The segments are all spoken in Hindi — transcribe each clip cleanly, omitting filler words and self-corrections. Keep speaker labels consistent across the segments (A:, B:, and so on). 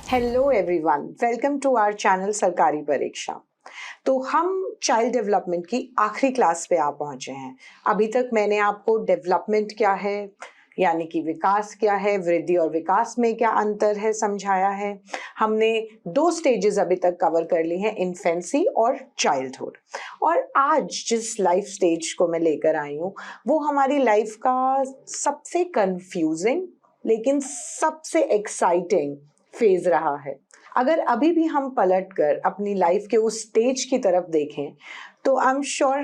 A: Hello everyone, welcome to our channel Sarkari Pariksha. तो हम चाइल्ड डेवलपमेंट की आखिरी क्लास पे आ पहुंचे हैं। अभी तक मैंने आपको डेवलपमेंट क्या है, यानी कि विकास क्या है, वृद्धि और विकास में क्या अंतर है समझाया है। हमने 2 स्टेजेस अभी तक कवर कर ली हैं, इन्फेंसी और चाइल्डहुड। और आज जिस लाइफ स्टेज को मैं लेकर आई हूँ वो हमारी लाइफ का सबसे कंफ्यूजिंग लेकिन सबसे एक्साइटिंग फेज रहा है। अगर अभी भी हम पलट कर अपनी लाइफ के उस स्टेज की तरफ देखें तो आई एम श्योर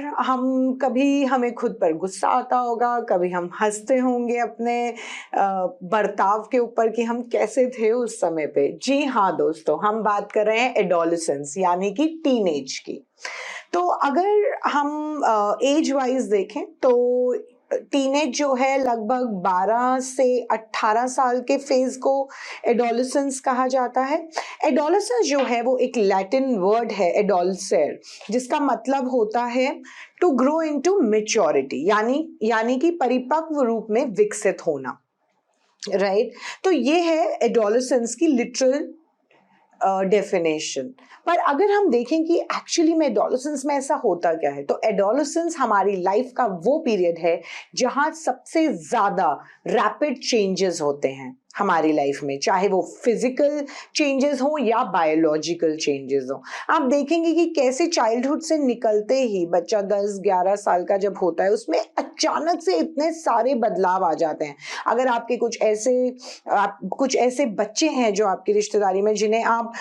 A: हमें खुद पर गुस्सा आता होगा, कभी हम हंसते होंगे अपने बर्ताव के ऊपर कि हम कैसे थे उस समय पे। जी हाँ दोस्तों, हम बात कर रहे हैं एडोलेसेंस यानी कि टीनेज की। तो अगर हम एज वाइज देखें तो टीनेज जो है लगभग 12 से 18 साल के फेज को एडोलेसेंस कहा जाता है। एडोलेसेंस जो है वो एक लैटिन वर्ड है एडोल्सेर, जिसका मतलब होता है टू ग्रो इनटू मैच्योरिटी, यानी कि परिपक्व रूप में विकसित होना, राइट। तो ये है एडोलेसेंस की लिटरल डेफिनेशन। पर अगर हम देखें कि एक्चुअली में एडोलेसेंस में ऐसा होता क्या है, तो एडोलेसेंस हमारी लाइफ का वो पीरियड है जहां सबसे ज्यादा रैपिड चेंजेस होते हैं हमारी लाइफ में, चाहे वो फिजिकल चेंजेस हो या बायोलॉजिकल चेंजेस हो। आप देखेंगे कि कैसे चाइल्डहुड से निकलते ही बच्चा 10-11 साल का जब होता है उसमें अचानक से इतने सारे बदलाव आ जाते हैं। अगर आपके कुछ ऐसे बच्चे हैं जो आपकी रिश्तेदारी में जिन्हें आप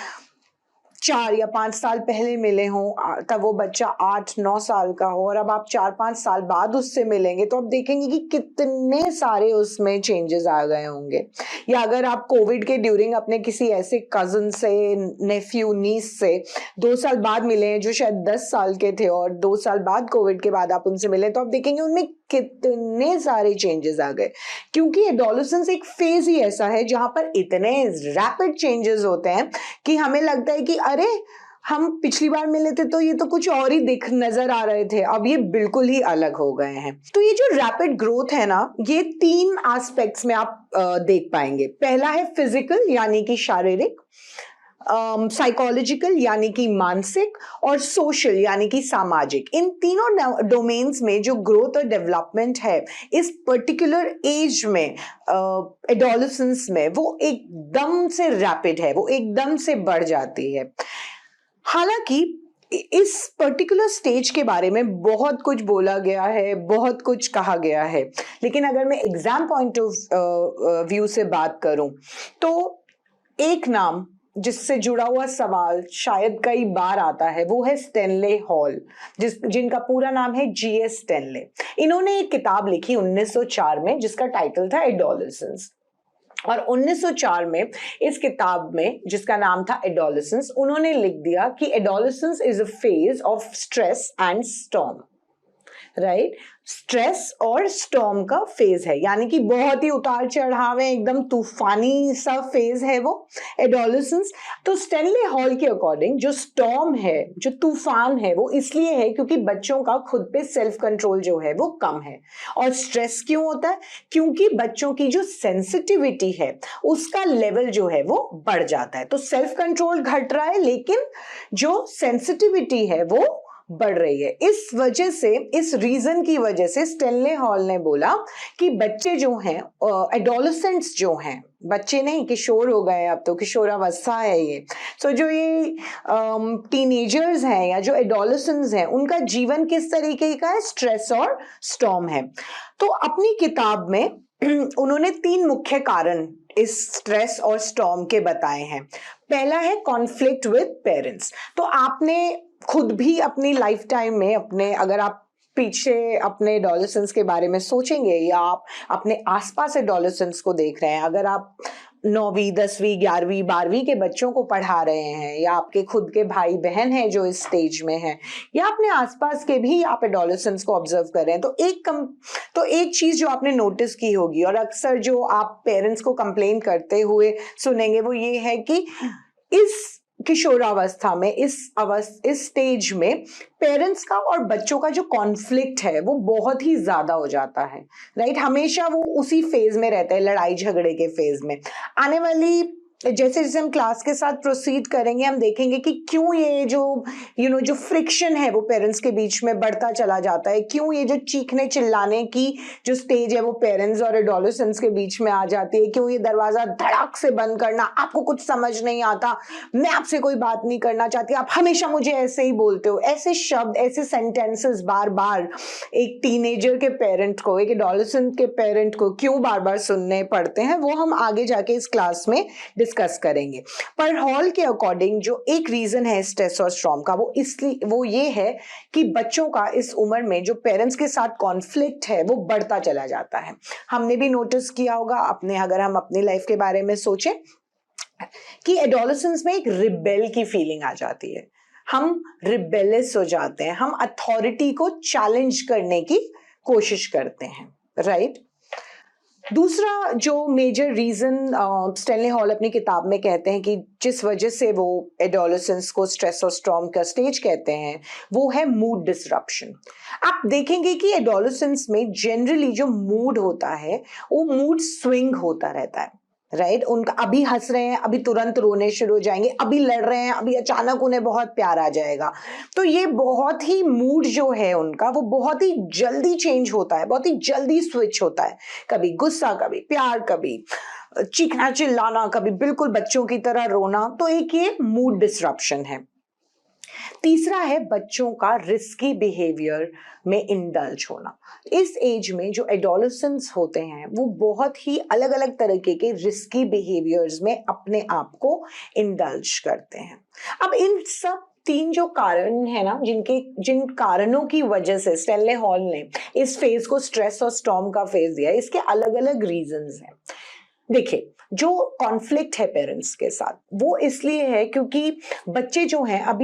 A: 4 या 5 साल पहले मिले हों, तब वो बच्चा 8-9 साल का हो, और अब आप 4-5 साल बाद उससे मिलेंगे तो आप देखेंगे कि कितने सारे उसमें चेंजेस आ गए होंगे। या अगर आप कोविड के ड्यूरिंग अपने किसी ऐसे कजन से, नेफ्यू, नीस से 2 साल बाद मिले हैं जो शायद 10 साल के थे, और 2 साल बाद कोविड के बाद आप उनसे मिले तो आप देखेंगे उनमें कितने सारे चेंजेस आ गए। क्योंकि एडोलेसेंस एक फेज ही ऐसा है जहां पर इतने रैपिड चेंजेस होते हैं कि हमें लगता है कि अरे हम पिछली बार मिले थे तो ये तो कुछ और ही दिख नजर आ रहे थे, अब ये बिल्कुल ही अलग हो गए हैं। तो ये जो रैपिड ग्रोथ है ना, ये 3 एस्पेक्ट्स में आप देख पाएंगे। पहला है फिजिकल यानी कि शारीरिक, साइकोलॉजिकल यानी कि मानसिक, और सोशल यानी कि सामाजिक। इन तीनों डोमेन्स में जो ग्रोथ और डेवलपमेंट है इस पर्टिकुलर एज में, एडोलेसेंस में, वो एकदम से रैपिड है, वो एकदम से बढ़ जाती है। हालांकि इस पर्टिकुलर स्टेज के बारे में बहुत कुछ बोला गया है, बहुत कुछ कहा गया है, लेकिन अगर मैं एग्जाम पॉइंट ऑफ व्यू से बात करूं तो एक नाम जिससे जुड़ा हुआ सवाल शायद कई बार आता है वो है स्टेनले हॉल, जिनका पूरा नाम है जीएस स्टेनले। इन्होंने एक किताब लिखी 1904 में जिसका टाइटल था एडोलेसेंस, और 1904 में इस किताब में जिसका नाम था एडोलेसेंस, उन्होंने लिख दिया कि adolescence is a phase of stress and storm, right. Stress और स्टॉर्म का फेज है, यानी कि बहुत ही उतार चढ़ाव है, एकदम तूफानी सा फेज है वो एडोलेसेंस। तो स्टेनले हॉल के अकॉर्डिंग जो स्टॉर्म है, जो तूफान है, वो इसलिए है क्योंकि बच्चों का खुद पे सेल्फ कंट्रोल जो है वो कम है। और स्ट्रेस क्यों होता है? क्योंकि बच्चों की जो सेंसिटिविटी है उसका लेवल जो है वो बढ़ जाता है। तो सेल्फ कंट्रोल घट रहा है लेकिन जो सेंसिटिविटी है वो बढ़ रही है। इस वजह से, इस रीजन की वजह से स्टेनले हॉल ने बोला कि बच्चे जो हैं, एडोलेसेंट्स जो हैं, बच्चे नहीं किशोर हो गए, अब तो किशोरावस्था है ये, सो जो ये टीनेजर्स हैं या जो एडोलेसेंट्स हैं उनका जीवन किस तरीके का है, स्ट्रेस और स्टॉर्म है। तो अपनी किताब में उन्होंने 3 मुख्य कारण इस स्ट्रेस और स्टॉर्म के बताए हैं। पहला है कॉन्फ्लिक्ट विद पेरेंट्स। तो आपने खुद भी अपनी लाइफ टाइम में अगर आप पीछे अपने एडोलेसेंस के बारे में सोचेंगे या आप अपने आसपास एडोलेसेंस को देख रहे हैं, अगर आप 9वीं 10वीं 11वीं 12वीं के बच्चों को पढ़ा रहे हैं, या आपके खुद के भाई बहन हैं जो इस स्टेज में हैं, या अपने आसपास के भी आप एडोलेसेंस को ऑब्जर्व कर रहे हैं, तो एक चीज जो आपने नोटिस की होगी और अक्सर जो आप पेरेंट्स को कंप्लेन करते हुए सुनेंगे वो ये है कि इस किशोरावस्था में, इस स्टेज में पेरेंट्स का और बच्चों का जो कॉन्फ्लिक्ट है वो बहुत ही ज्यादा हो जाता है, राइट। हमेशा वो उसी फेज में रहता है, लड़ाई झगड़े के फेज में। आने वाली जैसे जैसे हम क्लास के साथ प्रोसीड करेंगे हम देखेंगे कि क्यों ये जो जो फ्रिक्शन है वो पेरेंट्स के बीच में बढ़ता चला जाता है, क्यों ये जो चीखने चिल्लाने की जो स्टेज है वो पेरेंट्स और एडोलेसेंट्स के बीच में आ जाती है, क्यों ये दरवाजा धड़ाक से बंद करना, आपको कुछ समझ नहीं आता, मैं आपसे कोई बात नहीं करना चाहती, आप हमेशा मुझे ऐसे ही बोलते हो, ऐसे शब्द ऐसे सेंटेंसेस बार बार एक टीनेजर के पेरेंट को, एक एडोलेसेंट के पेरेंट को क्यों बार बार सुनने पड़ते हैं, वो हम आगे जाके इस क्लास में डिस्कस करेंगे। पर हॉल के अकॉर्डिंग जो एक रीजन है स्ट्रेस और स्ट्रॉम का वो ये है कि बच्चों का इस उम्र में जो पेरेंट्स के साथ कॉन्फ्लिक्ट है वो बढ़ता चला जाता है। हमने भी नोटिस किया होगा अगर हम अपनी लाइफ के बारे में सोचें कि एडोलेसेंस में एक रिबेल की फीलिंग आ जाती है, हम रिबेलियस हो जाते हैं, हम अथॉरिटी को चैलेंज करने की कोशिश करते हैं, राइट। दूसरा जो मेजर रीजन स्टैनली हॉल अपनी किताब में कहते हैं कि जिस वजह से वो एडोलेसेंस को स्ट्रेस और स्टॉर्म का स्टेज कहते हैं वो है मूड डिसरप्शन। आप देखेंगे कि एडोलेसेंस में जनरली जो मूड होता है वो मूड स्विंग होता रहता है, राइट। उनका अभी हंस रहे हैं, अभी तुरंत रोने शुरू हो जाएंगे, अभी लड़ रहे हैं, अभी अचानक उन्हें बहुत प्यार आ जाएगा। तो ये बहुत ही मूड जो है उनका वो बहुत ही जल्दी चेंज होता है, बहुत ही जल्दी स्विच होता है, कभी गुस्सा, कभी प्यार, कभी चीखना चिल्लाना, कभी बिल्कुल बच्चों की तरह रोना। तो एक ये मूड डिसरप्शन है। तीसरा है बच्चों का रिस्की बिहेवियर में इंडल्ज होना। इस एज में जो एडोलेसेंट्स होते हैं वो बहुत ही अलग अलग तरीके के रिस्की बिहेवियर्स में अपने आप को इंडल्ज करते हैं। अब इन सब तीन जो कारण है ना, जिन कारणों की वजह से स्टैनली हॉल ने इस फेज को स्ट्रेस और स्टॉर्म का फेज दिया, इसके अलग अलग रीजंस हैं। देखिए, जो कॉन्फ्लिक्ट है पेरेंट्स के साथ वो इसलिए है क्योंकि बच्चे जो हैं अब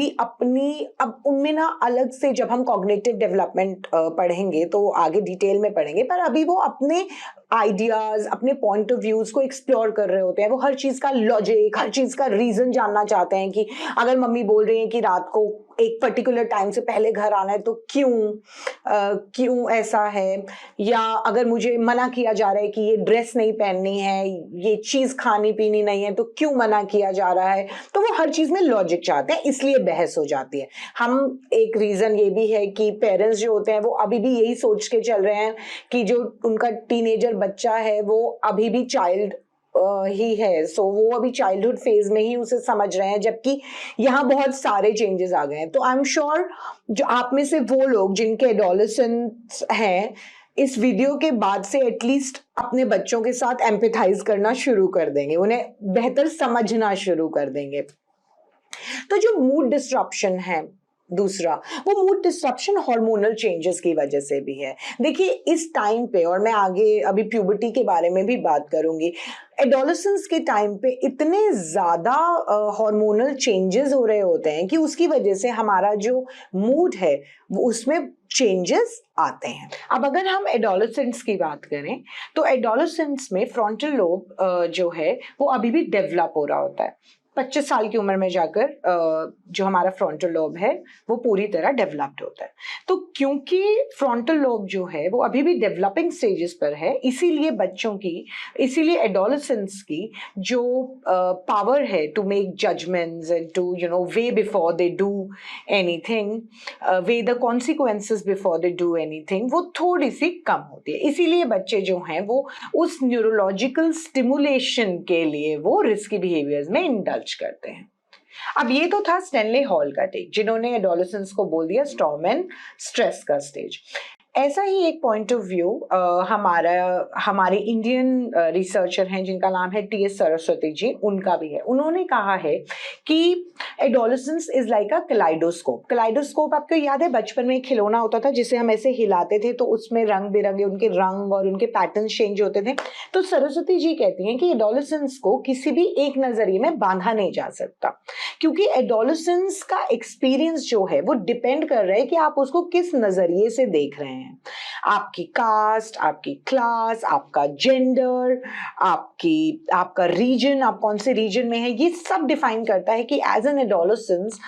A: उनमें ना अलग से, जब हम कॉग्निटिव डेवलपमेंट पढ़ेंगे तो आगे डिटेल में पढ़ेंगे, पर अभी वो अपने आइडियाज, अपने पॉइंट ऑफ व्यूज को एक्सप्लोर कर रहे होते हैं। वो हर चीज का लॉजिक, हर चीज का रीजन जानना चाहते हैं कि अगर मम्मी बोल रही है कि रात को एक पर्टिकुलर टाइम से पहले घर आना है तो क्यों ऐसा है, या अगर मुझे मना किया जा रहा है कि ये ड्रेस नहीं पहननी है, ये चीज खानी पीनी नहीं है, तो क्यों मना किया जा रहा है। तो वो हर चीज में लॉजिक चाहते हैं, इसलिए बहस हो जाती है। हम एक रीजन ये भी है कि पेरेंट्स जो होते हैं वो अभी भी यही सोच के चल रहे हैं कि जो उनका टीनेजर बच्चा है वो अभी भी चाइल्ड ही है, सो वो अभी चाइल्डहुड फेज में ही उसे समझ रहे हैं, जबकि यहाँ बहुत सारे चेंजेस आ गए हैं। तो आई एम श्योर जो आप में से वो लोग जिनके एडोलेसेंट्स हैं इस वीडियो के बाद से एटलीस्ट अपने बच्चों के साथ एम्पैथाइज करना शुरू कर देंगे, उन्हें बेहतर समझना शुरू कर देंगे। तो जो मूड डिस्ट्रप्शन है दूसरा, वो मूड डिस्ट्रप्शन हार्मोनल चेंजेस की वजह से भी है। देखिए इस टाइम पे, और मैं आगे अभी प्यूबर्टी के बारे में भी बात करूंगी, एडोलेसेंस के टाइम पे इतने ज्यादा हार्मोनल चेंजेस हो रहे होते हैं कि उसकी वजह से हमारा जो मूड है वो उसमें चेंजेस आते हैं। अब अगर हम एडोलेसेंट्स की बात करें तो एडोलेसेंट्स में फ्रंटल लोब जो है वो अभी भी डेवलप हो रहा होता है। 25 साल की उम्र में जाकर जो हमारा फ्रंटल लोब है वो पूरी तरह डेवलप्ड होता है। तो क्योंकि फ्रंटल लोब जो है वो अभी भी डेवलपिंग स्टेजेस पर है, इसीलिए एडोलेसेंट्स की जो पावर है to make judgements and to weigh before they do anything, weigh the consequences before they do anything, वो थोड़ी सी कम होती है। इसीलिए बच्चे जो हैं वो उस न्यूरोलॉजिकल स्टिमुलेशन के लिए वो रिस्की बिहेवियर्स में इंडल्ज करते हैं। अब ये तो था स्टैनली हॉल का टेक, जिन्होंने एडोलेसेंस को बोल दिया स्टॉर्म एंड स्ट्रेस का स्टेज। ऐसा ही एक पॉइंट ऑफ व्यू हमारे इंडियन रिसर्चर हैं जिनका नाम है टी.एस. सरस्वती जी, उनका भी है। उन्होंने कहा है कि adolescence is like a kaleidoscope. Kaleidoscope आपको याद है, बचपन में एक खिलौना होता था जिसे हम ऐसे हिलाते थे तो उसमें रंग बिरंगे उनके रंग और उनके पैटर्न चेंज होते थे। तो सरस्वती जी कहती हैं कि एडोलेसेंस को किसी भी एक नजरिए में बांधा नहीं जा सकता, क्योंकि एडोलेसेंस का एक्सपीरियंस जो है वो डिपेंड कर रहा है कि आप उसको किस नजरिए से देख रहे हैं। आपकी कास्ट, आपकी क्लास, आपका जेंडर, आपका रीजन, आप कौन से रीजन में है, ये सब डिफाइन करता है कि एज एन एडोलेसेंस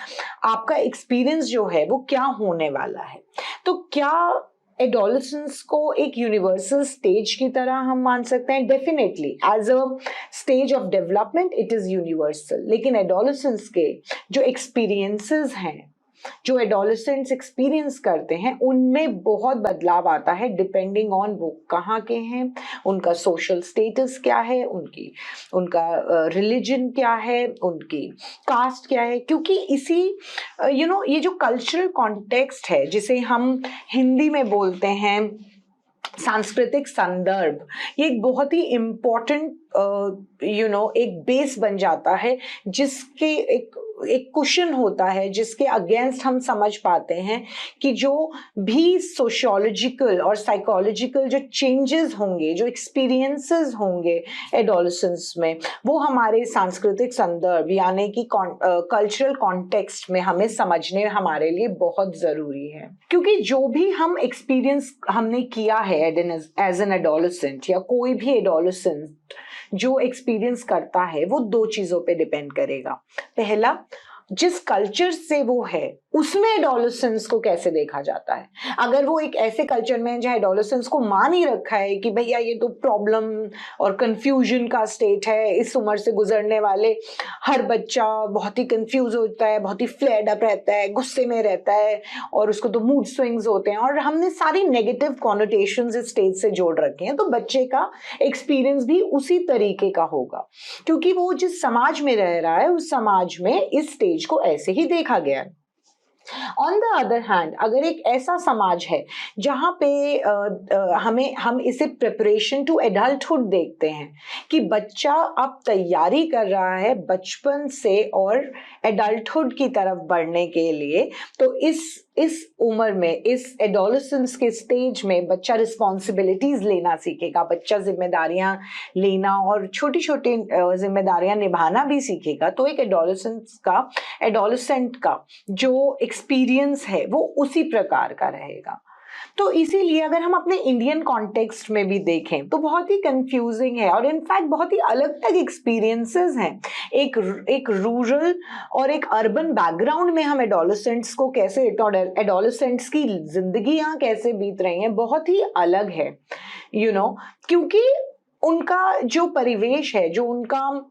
A: आपका एक्सपीरियंस जो है वो क्या होने वाला है। तो क्या एडोलेसेंस को एक यूनिवर्सल स्टेज की तरह हम मान सकते हैं? Definitely as a stage of development it is universal, लेकिन एडोलेसेंस के जो एक्सपीरियंसेस हैं, जो एडोलेसेंट्स एक्सपीरियंस करते हैं, उनमें बहुत बदलाव आता है डिपेंडिंग ऑन वो कहाँ के हैं, उनका सोशल स्टेटस क्या है, उनका रिलीजन क्या है, उनकी कास्ट क्या है, क्योंकि इसी ये जो कल्चरल कॉन्टेक्स्ट है जिसे हम हिंदी में बोलते हैं सांस्कृतिक संदर्भ, ये एक बहुत ही इम्पोर्टेंट एक बेस बन जाता है, जिसके एक कुशन होता है जिसके अगेंस्ट हम समझ पाते हैं कि जो भी सोशियोलॉजिकल और साइकोलॉजिकल जो चेंजेस होंगे, जो एक्सपीरियंसेस होंगे एडोलेसेंस में, वो हमारे सांस्कृतिक संदर्भ यानी कि कल्चरल कॉन्टेक्स्ट में हमें समझने हमारे लिए बहुत ज़रूरी है। क्योंकि जो भी हम एक्सपीरियंस हमने किया है एज एन एडोलेसेंट या कोई भी एडोलेसेंट जो एक्सपीरियंस करता है, वो दो चीज़ों पे डिपेंड करेगा। पहला, जिस कल्चर से वो है उसमें एडोलेसेंस को कैसे देखा जाता है। अगर वो एक ऐसे कल्चर में है जहाँ एडोलेसेंस को मान ही रखा है कि भैया ये तो प्रॉब्लम और कंफ्यूजन का स्टेट है, इस उम्र से गुजरने वाले हर बच्चा बहुत ही कंफ्यूज होता है, बहुत ही फ्लेयर्ड अप रहता है, गुस्से में रहता है और उसको तो मूड स्विंग्स होते हैं, और हमने सारी नेगेटिव कॉनोटेशंस इस स्टेज से जोड़ रखे हैं, तो बच्चे का एक्सपीरियंस भी उसी तरीके का होगा, क्योंकि वो जिस समाज में रह रहा है उस समाज में इस स्टेज को ऐसे ही देखा गया है। ऑन द अदर हैंड, अगर एक ऐसा समाज है जहाँ पे हम इसे प्रिपरेशन टू एडल्टहुड देखते हैं कि बच्चा अब तैयारी कर रहा है बचपन से और एडल्टहुड की तरफ बढ़ने के लिए, तो इस उम्र में, इस एडोलेसेंस के स्टेज में बच्चा रिस्पॉन्सिबिलिटीज लेना सीखेगा, बच्चा जिम्मेदारियां लेना और छोटी छोटी जिम्मेदारियां निभाना भी सीखेगा। तो एक एडोलेसेंट का जो एक्सपीरियंस है वो उसी प्रकार का रहेगा। तो इसीलिए अगर हम अपने इंडियन कॉन्टेक्स्ट में भी देखें तो बहुत ही कंफ्यूजिंग है और इनफैक्ट बहुत ही अलग अलग एक्सपीरियंसेस हैं। एक रूरल और एक अर्बन बैकग्राउंड में हम एडोलेसेंट्स को कैसे, एडोलेसेंट्स की जिंदगियां कैसे बीत रही हैं, बहुत ही अलग है क्योंकि उनका जो परिवेश है, जो उनका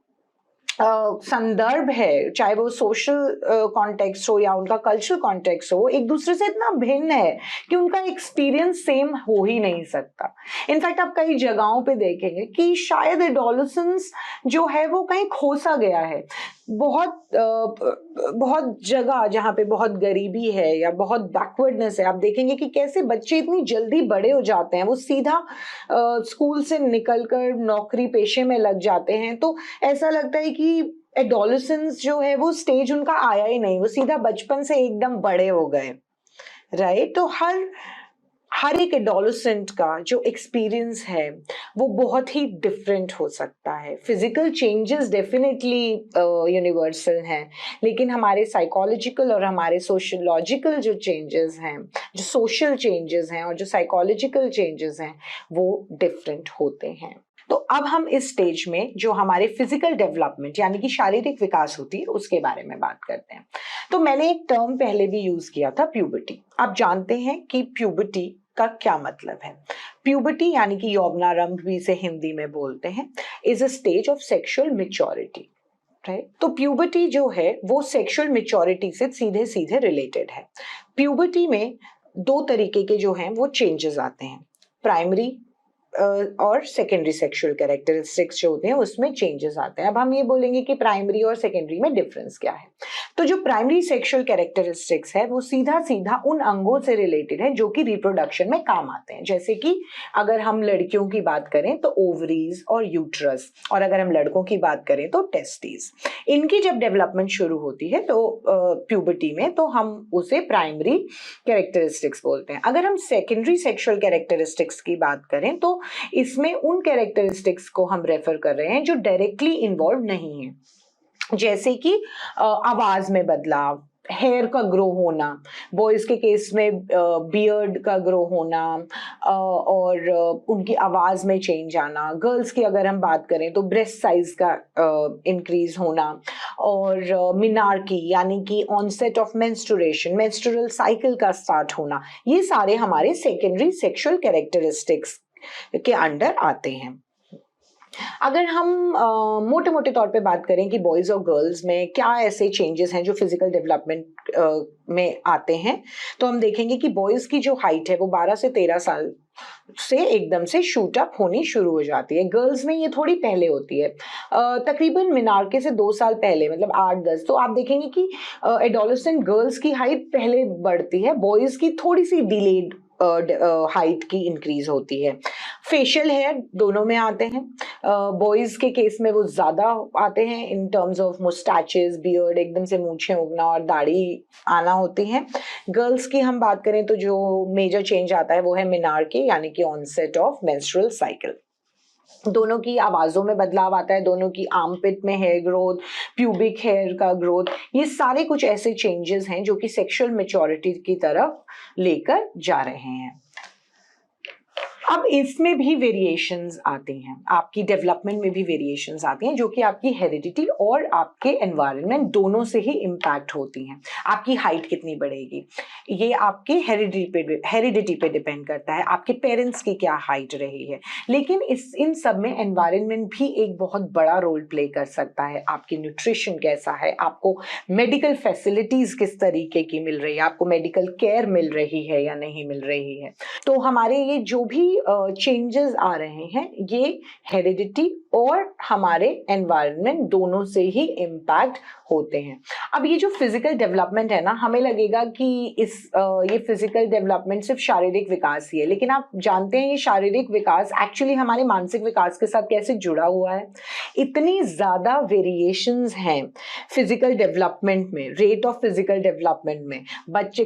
A: संदर्भ है, चाहे वो सोशल कॉन्टेक्स्ट हो या उनका कल्चरल कॉन्टेक्स्ट हो, एक दूसरे से इतना भिन्न है कि उनका एक्सपीरियंस सेम हो ही नहीं सकता। इनफैक्ट आप कई जगहों पे देखेंगे कि शायद एडोलेसेंस जो है वो कहीं खोसा गया है। बहुत जगह जहाँ पे बहुत गरीबी है या बहुत बैकवर्डनेस है, आप देखेंगे कि कैसे बच्चे इतनी जल्दी बड़े हो जाते हैं, वो सीधा स्कूल से निकलकर नौकरी पेशे में लग जाते हैं। तो ऐसा लगता है कि एडोलेसेंस जो है वो स्टेज उनका आया ही नहीं, वो सीधा बचपन से एकदम बड़े हो गए, राइट। तो हर एक एडोलेसेंट का जो एक्सपीरियंस है वो बहुत ही डिफरेंट हो सकता है। फिजिकल चेंजेस डेफिनेटली यूनिवर्सल हैं, लेकिन हमारे साइकोलॉजिकल और हमारे सोशलॉजिकल जो चेंजेस हैं, जो सोशल चेंजेस हैं और जो साइकोलॉजिकल चेंजेस हैं, वो डिफरेंट होते हैं। तो अब हम इस स्टेज में जो हमारे फिजिकल डेवलपमेंट यानी कि शारीरिक विकास होती है उसके बारे में बात करते हैं। तो मैंने एक टर्म पहले भी यूज किया था, प्यूबर्टी। आप जानते हैं कि प्यूबर्टी का क्या मतलब है। प्यूबर्टी यानी कि यौवनारंभ भी इसे हिंदी में बोलते हैं, is a stage of sexual maturity, right. तो प्यूबर्टी जो है वो सेक्सुअल मैच्योरिटी से सीधे सीधे रिलेटेड है। प्यूबर्टी में दो तरीके के जो हैं वो चेंजेस आते हैं, प्राइमरी और सेकेंडरी सेक्सुअल कैरेक्टरिस्टिक्स जो होते हैं उसमें चेंजेस आते हैं। अब हम ये बोलेंगे कि प्राइमरी और सेकेंडरी में डिफरेंस क्या है। तो जो प्राइमरी सेक्सुअल कैरेक्टरिस्टिक्स है वो सीधा सीधा उन अंगों से रिलेटेड है जो कि रिप्रोडक्शन में काम आते हैं। जैसे कि अगर हम लड़कियों की बात करें तो ओवरीज और यूट्रस, और अगर हम लड़कों की बात करें तो टेस्टिस। इनकी जब डेवलपमेंट शुरू होती है तो प्यूबर्टी में, तो हम उसे प्राइमरी कैरेक्टरिस्टिक्स बोलते हैं। अगर हम सेकेंडरी सेक्सुअल कैरेक्टरिस्टिक्स की बात करें तो इसमें उन कैरेक्टरिस्टिक्स को हम रेफर कर रहे हैं जो डायरेक्टली इन्वॉल्व नहीं है, जैसे कि आवाज में बदलाव, हेयर का ग्रो होना, बॉयज़ के केस में बियर्ड का ग्रो होना, और उनकी आवाज़ में चेंज आना। गर्ल्स की अगर हम बात करें तो ब्रेस्ट साइज़ का इंक्रीज होना, और मिनार्की यानी कि onset of menstruation, menstrual cycle का स्टार्ट होना, ये सारे हमारे सेकेंडरी सेक्सुअल कैरेक्टरिस्टिक्स के अंडर आते हैं। अगर हम मोटे मोटे तौर पे बात करें कि बॉयज़ और गर्ल्स में क्या ऐसे चेंजेस हैं जो फिजिकल डेवलपमेंट में आते हैं, तो हम देखेंगे कि बॉयज़ की जो हाइट है वो 12 से 13 साल से एकदम से शूट अप होनी शुरू हो जाती है। गर्ल्स में ये थोड़ी पहले होती है, तकरीबन मिनार्के से 2 साल पहले, मतलब 8-10। तो आप देखेंगे कि एडोलेसेंट गर्ल्स की हाइट पहले बढ़ती है, बॉयज़ की थोड़ी सी डिलेड हाइट की इंक्रीज होती है। फेशियल हेयर दोनों में आते हैं, बॉयज़ के केस में वो ज़्यादा आते हैं in terms of moustaches, beard, एकदम से मूंछें उगना और दाढ़ी आना होती हैं। गर्ल्स की हम बात करें तो जो मेजर चेंज आता है वो है मिनार्की यानी कि ऑनसेट ऑफ मेंस्ट्रुअल साइकिल। दोनों की आवाज़ों में बदलाव आता है, दोनों की आर्मपिट में हेयर ग्रोथ, प्यूबिक हेयर का ग्रोथ, ये सारे कुछ ऐसे चेंजेस हैं जो कि सेक्सुअल मैच्योरिटी की तरफ लेकर जा रहे हैं। अब इसमें भी वेरिएशंस आती हैं, आपकी डेवलपमेंट में भी वेरिएशंस आती हैं जो कि आपकी हेरिडिटी और आपके एनवायरनमेंट दोनों से ही इम्पैक्ट होती हैं। आपकी हाइट कितनी बढ़ेगी ये आपके हेरिडिटी पे डिपेंड करता है, आपके पेरेंट्स की क्या हाइट रही है। लेकिन इन सब में एनवायरनमेंट भी एक बहुत बड़ा रोल प्ले कर सकता है। आपकी न्यूट्रिशन कैसा है, आपको मेडिकल फैसिलिटीज किस तरीके की मिल रही है, आपको मेडिकल केयर मिल रही है या नहीं मिल रही है। तो हमारे ये जो भी चेंजेस आ रहे हैं ये हेरिडिटी और हमारे एनवायरनमेंट दोनों से ही इम्पैक्ट होते हैं। अब ये जो फिजिकल डेवलपमेंट है ना, हमें लगेगा कि ये फिजिकल डेवलपमेंट सिर्फ शारीरिक विकास ही है, लेकिन आप जानते हैं ये शारीरिक विकास एक्चुअली हमारे मानसिक विकास के साथ कैसे जुड़ा हुआ है। इतनी ज़्यादा वेरिएशंस हैं फिजिकल डेवलपमेंट में, रेट ऑफ फिजिकल डेवलपमेंट में।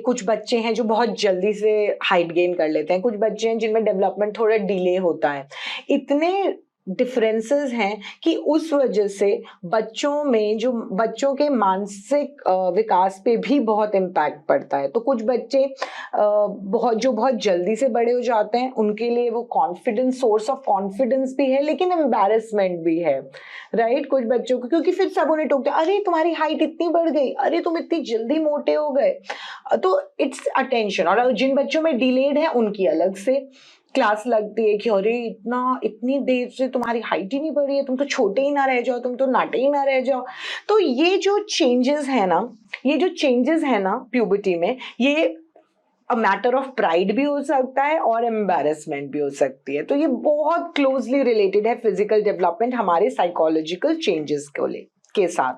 A: कुछ बच्चे हैं जो बहुत जल्दी से हाइट गेन कर लेते हैं, कुछ बच्चे हैं जिनमें डेवलपमेंट थोड़ा डिले होता है। इतने डिफरेंसेस हैं कि उस वजह से बच्चों के मानसिक विकास पे भी बहुत इम्पैक्ट पड़ता है। तो कुछ बच्चे बहुत जल्दी से बड़े हो जाते हैं, उनके लिए वो सोर्स ऑफ कॉन्फिडेंस भी है लेकिन एम्बैरेसमेंट भी है, राइट। कुछ बच्चों को क्योंकि फिर सब उन्हें टोकते हैं, अरे तुम्हारी हाइट इतनी बढ़ गई, अरे तुम इतनी जल्दी मोटे हो गए। तो इट्स अटेंशन। और जिन बच्चों में डिलेड है उनकी अलग से क्लास लगती है कि अरे इतनी देर से तुम्हारी हाइट ही नहीं बढ़ी है, तुम तो छोटे ही ना रह जाओ, तुम तो नाटे ही ना रह जाओ। तो ये जो चेंजेस है ना प्यूबर्टी में, ये अ मैटर ऑफ प्राइड भी हो सकता है और एम्बैरेसमेंट भी हो सकती है। तो ये बहुत क्लोजली रिलेटेड है फिजिकल डेवलपमेंट हमारे साइकोलॉजिकल चेंजेस के साथ।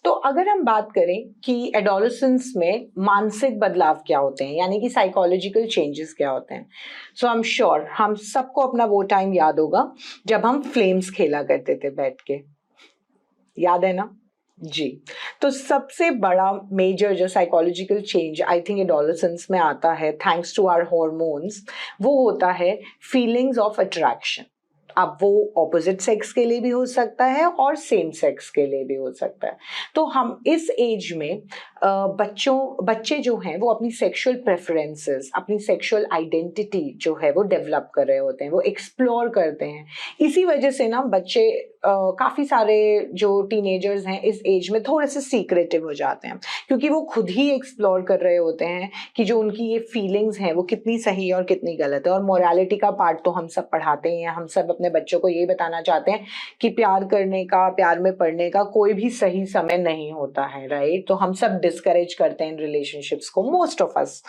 A: तो अगर हम बात करें कि एडोलेसेंस में मानसिक बदलाव क्या होते हैं, यानी कि साइकोलॉजिकल चेंजेस क्या होते हैं, सो आई एम श्योर हम सबको अपना वो टाइम याद होगा जब हम फ्लेम्स खेला करते थे बैठ के, याद है ना जी। तो सबसे बड़ा मेजर जो psychological change I think adolescence में आता है, थैंक्स टू आवर हॉर्मोन्स, वो होता है फीलिंग्स ऑफ अट्रैक्शन। अब वो ऑपोजिट सेक्स के लिए भी हो सकता है और सेम सेक्स के लिए भी हो सकता है। तो हम इस एज में बच्चे जो हैं वो अपनी सेक्सुअल प्रेफरेंसेस, अपनी सेक्सुअल आइडेंटिटी जो है वो डेवलप कर रहे होते हैं, वो एक्सप्लोर करते हैं। इसी वजह से ना बच्चे काफ़ी सारे जो टीनेजर्स हैं इस एज में थोड़े से सीक्रेटिव हो जाते हैं, क्योंकि वो खुद ही एक्सप्लोर कर रहे होते हैं कि जो उनकी ये फीलिंग्स हैं वो कितनी सही और कितनी गलत है। और मोरालिटी का पार्ट तो हम सब पढ़ाते ही हैं, हम सब अपने बच्चों को ये बताना चाहते हैं कि प्यार करने का, प्यार में पड़ने का कोई भी सही समय नहीं होता है, राइट। तो हम सब डिस्करेज करते हैं इन रिलेशनशिप्स को, मोस्ट ऑफ अस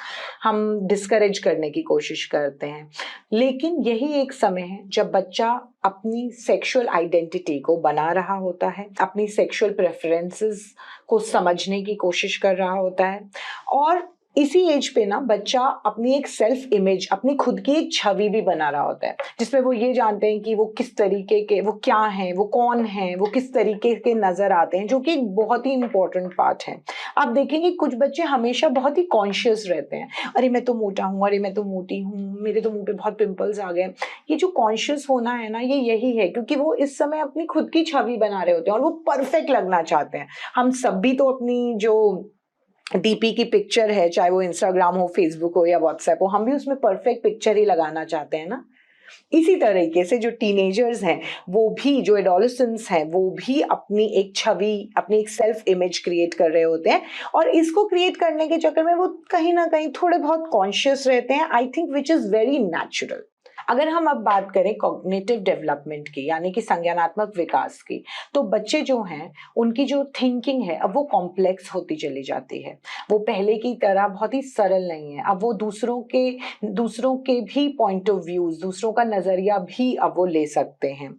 A: हम डिस्करेज करने की कोशिश करते हैं। लेकिन यही एक समय है जब बच्चा अपनी सेक्सुअल आइडेंटिटी को बना रहा होता है, अपनी सेक्सुअल प्रेफरेंसेस को समझने की कोशिश कर रहा होता है, और इसी एज पे ना बच्चा अपनी एक सेल्फ इमेज, अपनी खुद की एक छवि भी बना रहा होता है, जिसमें वो ये जानते हैं कि वो किस तरीके के, वो क्या हैं, वो कौन हैं, वो किस तरीके के नजर आते हैं, जो कि एक बहुत ही इंपॉर्टेंट पार्ट है। आप देखेंगे कुछ बच्चे हमेशा बहुत ही कॉन्शियस रहते हैं, अरे मैं तो मोटा हूँ, अरे मैं तो मोटी हूँ, मेरे तो मुंह पे बहुत पिंपल्स आ गए। ये जो कॉन्शियस होना है ना, ये यही है, क्योंकि वो इस समय अपनी खुद की छवि बना रहे होते हैं और वो परफेक्ट लगना चाहते हैं। हम सब भी तो अपनी जो डीपी की पिक्चर है, चाहे वो इंस्टाग्राम हो, फेसबुक हो या व्हाट्सएप हो, हम भी उसमें परफेक्ट पिक्चर ही लगाना चाहते हैं ना। इसी तरीके से जो टीनेजर्स हैं, वो भी, जो एडोलेसेंट्स हैं, वो भी अपनी एक छवि, अपनी एक सेल्फ इमेज क्रिएट कर रहे होते हैं, और इसको क्रिएट करने के चक्कर में वो कहीं ना कहीं थोड़े बहुत कॉन्शियस रहते हैं, I think, which is very natural. अगर हम अब बात करें कॉग्निटिव डेवलपमेंट की, यानी कि संज्ञानात्मक विकास की, तो बच्चे जो हैं उनकी जो थिंकिंग है अब वो कॉम्प्लेक्स होती चली जाती है। वो पहले की तरह बहुत ही सरल नहीं है। अब वो दूसरों के भी पॉइंट ऑफ व्यूज, दूसरों का नजरिया भी अब वो ले सकते हैं।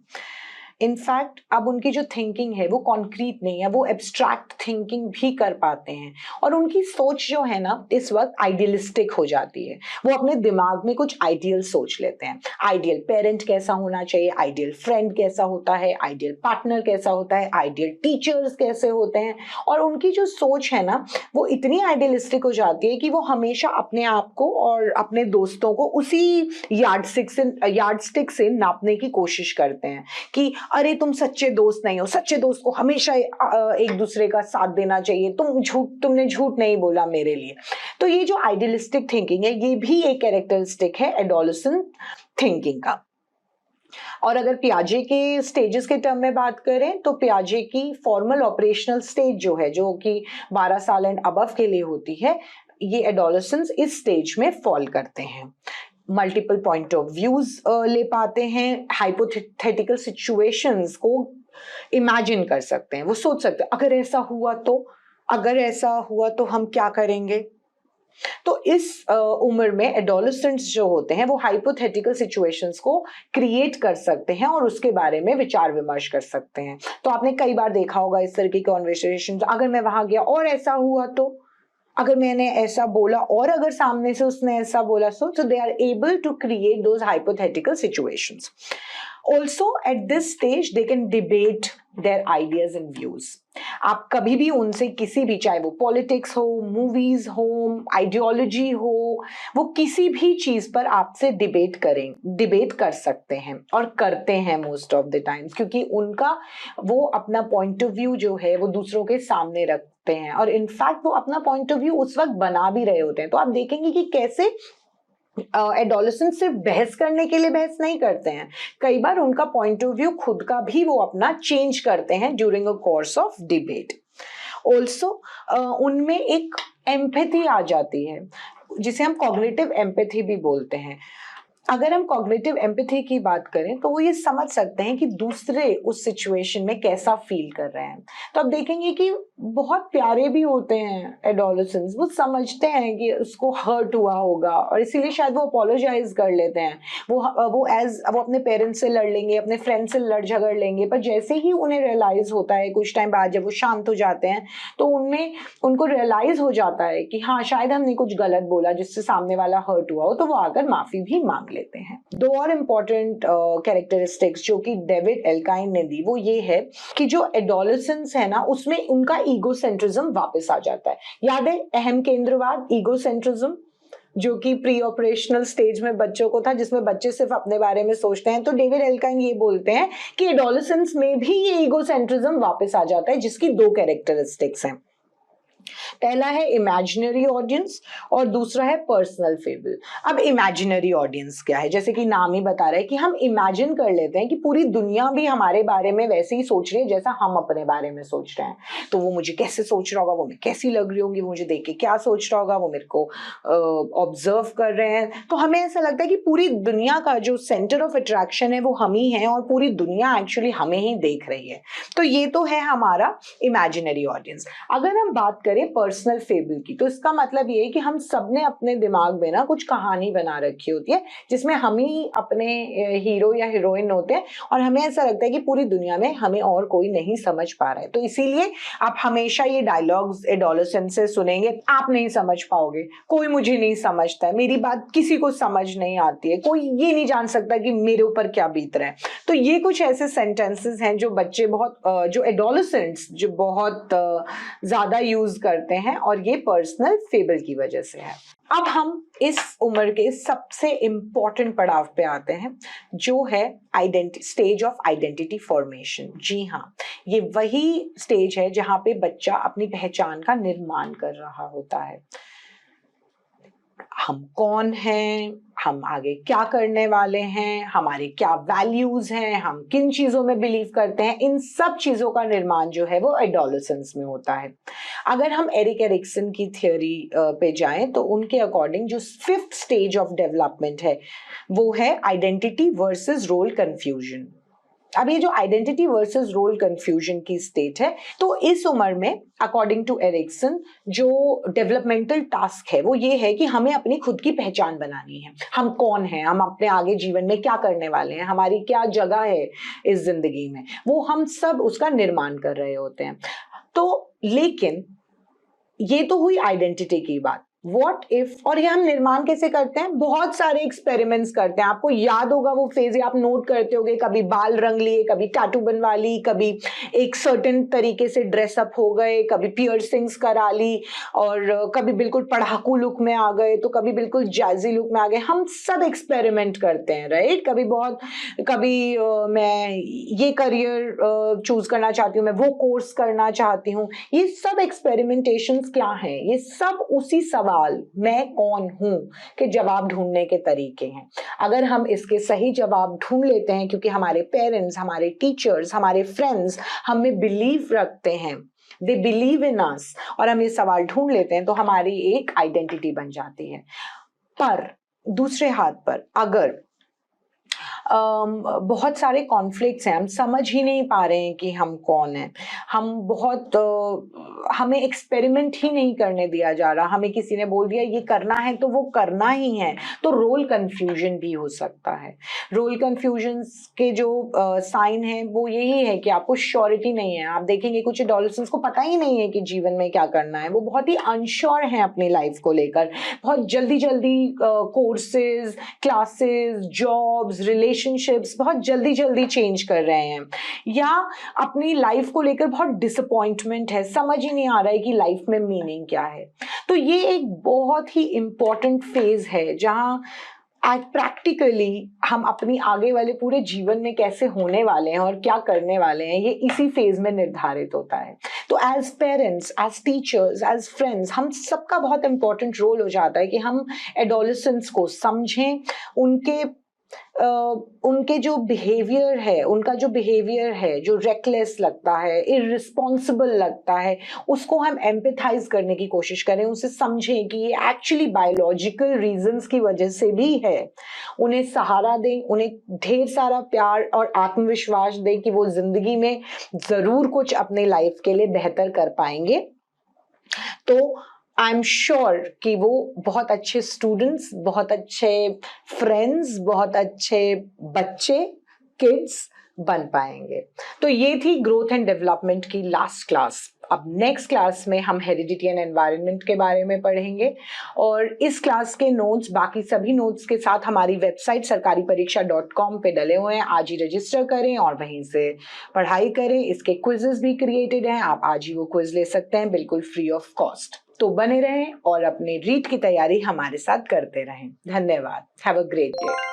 A: इनफैक्ट अब उनकी जो थिंकिंग है वो कॉन्क्रीट नहीं है, वो एब्स्ट्रैक्ट थिंकिंग भी कर पाते हैं, और उनकी सोच जो है ना इस वक्त आइडियलिस्टिक हो जाती है। वो अपने दिमाग में कुछ आइडियल सोच लेते हैं। आइडियल पेरेंट कैसा होना चाहिए, आइडियल फ्रेंड कैसा होता है, आइडियल पार्टनर कैसा होता है, आइडियल टीचर्स कैसे होते हैं, और उनकी जो सोच है ना वो इतनी आइडियलिस्टिक हो जाती है कि वो हमेशा अपने आप को और अपने दोस्तों को उसी यार्डस्टिक से नापने की कोशिश करते हैं कि अरे तुम सच्चे दोस्त नहीं हो, सच्चे दोस्त को हमेशा एक दूसरे का साथ देना चाहिए, तुमने झूठ नहीं बोला मेरे लिए। तो ये जो आइडियलिस्टिक थिंकिंग है, ये भी एक कैरेक्टरिस्टिक है एडोलेसेंट थिंकिंग का। और अगर पियाजे के स्टेजेस के टर्म में बात करें, तो पियाजे की फॉर्मल ऑपरेशनल स्टेज जो है, जो कि 12 साल एंड अबव के लिए होती है, ये एडोलेसेंस इस स्टेज में फॉल करते हैं। मल्टीपल पॉइंट ऑफ व्यूज ले पाते हैं, हाइपोथेटिकल सिचुएशंस को इमेजिन कर सकते हैं, वो सोच सकते हैं अगर ऐसा हुआ तो हम क्या करेंगे। तो इस उम्र में एडोलेसेंट्स जो होते हैं वो हाइपोथेटिकल सिचुएशंस को क्रिएट कर सकते हैं और उसके बारे में विचार विमर्श कर सकते हैं। तो आपने कई बार देखा होगा इस तरह की कॉन्वर्सेशन, अगर मैं वहां गया और ऐसा हुआ तो, अगर मैंने ऐसा बोला और अगर सामने से उसने ऐसा बोला, so they are able to create those hypothetical situations. Also at this stage they can debate their ideas and views. आप कभी भी उनसे किसी भी, चाहे वो पॉलिटिक्स हो, मूवीज हो, आइडियोलॉजी हो, वो किसी भी चीज पर आपसे डिबेट कर सकते हैं और करते हैं मोस्ट ऑफ द टाइम्स, क्योंकि उनका वो अपना पॉइंट ऑफ व्यू जो है वो दूसरों के सामने रखते हैं, और इनफैक्ट वो अपना पॉइंट ऑफ व्यू उस वक्त बना भी रहे होते हैं। तो आप देखेंगे कि कैसे एडोलेसेंट सिर्फ बहस करने के लिए बहस नहीं करते हैं, कई बार उनका पॉइंट ऑफ व्यू खुद का भी वो अपना चेंज करते हैं during a course of debate. Also उनमें एक एम्पैथी आ जाती है, जिसे हम कॉग्निटिव एम्पैथी भी बोलते हैं। अगर हम कॉग्निटिव एम्पैथी की बात करें तो वो ये समझ सकते हैं कि दूसरे उस सिचुएशन में कैसा फील कर रहे हैं। तो आप देखेंगे कि बहुत प्यारे भी होते हैं एडोलेसेंट्स, वो समझते हैं कि उसको हर्ट हुआ होगा और इसीलिए शायद वो अपोलोजाइज कर लेते हैं। वो अपने पेरेंट्स से लड़ लेंगे, अपने फ्रेंड से लड़ झगड़ लेंगे, पर जैसे ही उन्हें रियलाइज होता है कुछ टाइम बाद, जब वो शांत हो जाते हैं, तो उनको रियलाइज हो जाता है कि हाँ शायद हमने कुछ गलत बोला जिससे सामने वाला हर्ट हुआ हो, तो वो आकर माफी भी मांग लेते हैं। दो और इम्पोर्टेंट कैरेक्टरिस्टिक्स जो कि डेविड एल्काइन ने दी, वो ये है कि जो एडोलेसेंस है ना उसमें उनका ईगोसेंट्रिज्म वापस आ जाता है। याद है अहम केंद्रवाद, ईगोसेंट्रिज्म, जो कि प्री ऑपरेशनल स्टेज में बच्चों को था, जिसमें बच्चे सिर्फ अपने बारे में सोचते हैं। तो डेविड एल्काइन ये बोलते हैं कि एडोलेसेंस में भी ये ईगोसेंट्रिज्म वापस आ जाता है, जिसकी दो कैरेक्टरिस्टिक्स हैं। पहला है इमेजिनरी ऑडियंस और दूसरा है पर्सनल फेबल। अब इमेजिनरी ऑडियंस क्या है, जैसे कि नाम ही बता रहा है कि हम इमेजिन कर लेते हैं कि पूरी दुनिया भी हमारे बारे में वैसे ही सोच रही है जैसा हम अपने बारे में सोच रहे हैं। तो वो मुझे कैसे सोच रहा होगा, वो मैं कैसी लग रही होंगी, मुझे देख के क्या सोच रहा होगा, वो मेरे को ऑब्जर्व कर रहे हैं। तो हमें ऐसा लगता है कि पूरी दुनिया का जो सेंटर ऑफ अट्रैक्शन है वो हम ही हैं और पूरी दुनिया एक्चुअली हमें ही देख रही है। तो ये तो है हमारा इमेजिनरी ऑडियंस। अगर हम बात करें पर्सनल फेबल की, तो इसका मतलब ये है कि हम सबने अपने दिमाग में ना कुछ कहानी बना रखी होती है जिसमें हम ही अपने हीरो या हीरोइन होते हैं, और हमें ऐसा लगता है कि पूरी दुनिया में हमें और कोई नहीं समझ पा रहा है। तो इसीलिए आप हमेशा ये डायलॉग्स एडोलेसेंट से सुनेंगे, आप नहीं समझ पाओगे, कोई मुझे नहीं समझता है, मेरी बात किसी को समझ नहीं आती है, कोई ये नहीं जान सकता कि मेरे ऊपर क्या बीत रहा है। तो ये कुछ ऐसे सेंटेंसेस हैं जो बच्चे जो एडोलेसेंट्स जो बहुत ज्यादा यूज करते हैं, और ये पर्सनल फेबल की वजह से है। अब हम इस उम्र के सबसे इम्पोर्टेंट पड़ाव पे आते हैं, जो है स्टेज ऑफ आइडेंटिटी फॉर्मेशन। जी हाँ, ये वही स्टेज है जहां पे बच्चा अपनी पहचान का निर्माण कर रहा होता है। हम कौन हैं, हम आगे क्या करने वाले हैं, हमारे क्या वैल्यूज हैं, हम किन चीजों में बिलीव करते हैं, इन सब चीजों का निर्माण जो है वो एडोलेसेंस में होता है। अगर हम एरिक एरिक्सन की थ्योरी पे जाएं तो उनके अकॉर्डिंग जो 5th स्टेज ऑफ डेवलपमेंट है वो है आइडेंटिटी वर्सेस रोल कंफ्यूजन। अब ये जो आइडेंटिटी वर्सेस रोल कंफ्यूजन की स्टेट है, तो इस उम्र में अकॉर्डिंग टू एरिक्सन जो डेवलपमेंटल टास्क है वो ये है कि हमें अपनी खुद की पहचान बनानी है। हम कौन हैं, हम अपने आगे जीवन में क्या करने वाले हैं, हमारी क्या जगह है इस जिंदगी में, वो हम सब उसका निर्माण कर रहे होते हैं। तो लेकिन ये तो हुई आइडेंटिटी की बात। What if, और ये हम निर्माण कैसे करते हैं, बहुत सारे एक्सपेरिमेंट्स करते हैं। आपको याद होगा वो फेज, आप नोट करते होगे, कभी बाल रंग लिए, कभी टैटू बनवा ली, कभी एक सर्टेन तरीके से ड्रेसअप हो गए, कभी पियर्सिंग्स करा ली, और कभी बिल्कुल पढ़ाकू लुक में आ गए, तो कभी बिल्कुल जैजी लुक में आ गए। हम सब एक्सपेरिमेंट करते हैं, राइट। कभी मैं ये करियर चूज करना चाहती हूँ, मैं वो कोर्स करना चाहती हूँ। ये सब एक्सपेरिमेंटेशंस क्या हैं, ये सब उसी सवाल मैं कौन हूं के जवाब ढूंढने के तरीके हैं। अगर हम इसके सही जवाब ढूंढ लेते हैं, क्योंकि हमारे पेरेंट्स, हमारे टीचर्स, हमारे फ्रेंड्स हम में बिलीव रखते हैं, दे बिलीव इन अस, और हम ये सवाल ढूंढ लेते हैं, तो हमारी एक आइडेंटिटी बन जाती है। पर दूसरे हाथ पर अगर बहुत सारे कॉन्फ्लिक्ट्स हैं, हम समझ ही नहीं पा रहे हैं कि हम कौन हैं, हमें एक्सपेरिमेंट ही नहीं करने दिया जा रहा, हमें किसी ने बोल दिया ये करना है तो वो करना ही है, तो रोल कंफ्यूजन भी हो सकता है। रोल कंफ्यूजन के जो साइन है वो यही है कि आपको श्योरिटी नहीं है। आप देखेंगे कुछ एडोलेसेंट्स को पता ही नहीं है कि जीवन में क्या करना है, वो बहुत ही अनश्योर हैं अपनी लाइफ को लेकर, बहुत जल्दी जल्दी कोर्सेज, क्लासेस, जॉब्स, रिलेशनशिप्स बहुत जल्दी जल्दी चेंज कर रहे हैं, या अपनी लाइफ को लेकर बहुत डिसअपॉइंटमेंट है, समझ ही नहीं आ रहा है कि लाइफ में मीनिंग क्या है। तो ये एक बहुत ही इंपॉर्टेंट फेज है जहां प्रैक्टिकली हम अपनी आगे वाले पूरे जीवन में कैसे होने वाले हैं और क्या करने वाले हैं, ये इसी फेज में निर्धारित होता है। तो as parents, as teachers, as friends, हम सबका बहुत इंपॉर्टेंट रोल हो जाता है कि हम एडोलेसेंट्स को समझें, उनके जो बिहेवियर है, उनका जो बिहेवियर है जो रेकलेस लगता है, इररिस्पॉन्सिबल लगता है, उसको हम एम्पैथाइज करने की कोशिश करें, उसे समझें कि ये एक्चुअली बायोलॉजिकल रीजंस की वजह से भी है। उन्हें सहारा दें, उन्हें ढेर सारा प्यार और आत्मविश्वास दें कि वो जिंदगी में जरूर कुछ अपने लाइफ के लिए बेहतर कर पाएंगे। तो आई एम श्योर कि वो बहुत अच्छे स्टूडेंट्स, बहुत अच्छे फ्रेंड्स, बहुत अच्छे बच्चे, किड्स बन पाएंगे। तो ये थी ग्रोथ एंड डेवलपमेंट की लास्ट क्लास। अब नेक्स्ट क्लास में हम हेरिडिटी एंड एनवायरनमेंट के बारे में पढ़ेंगे, और इस क्लास के नोट्स, बाकी सभी नोट्स के साथ हमारी वेबसाइट sarkaripariksha.com पे डले हुए हैं। आज ही रजिस्टर करें और वहीं से पढ़ाई करें। इसके क्विजेस भी क्रिएटेड हैं, आप आज ही वो क्विज ले सकते हैं बिल्कुल फ्री ऑफ कॉस्ट। तो बने रहें और अपने रीट की तैयारी हमारे साथ करते रहें। धन्यवाद। Have a great day.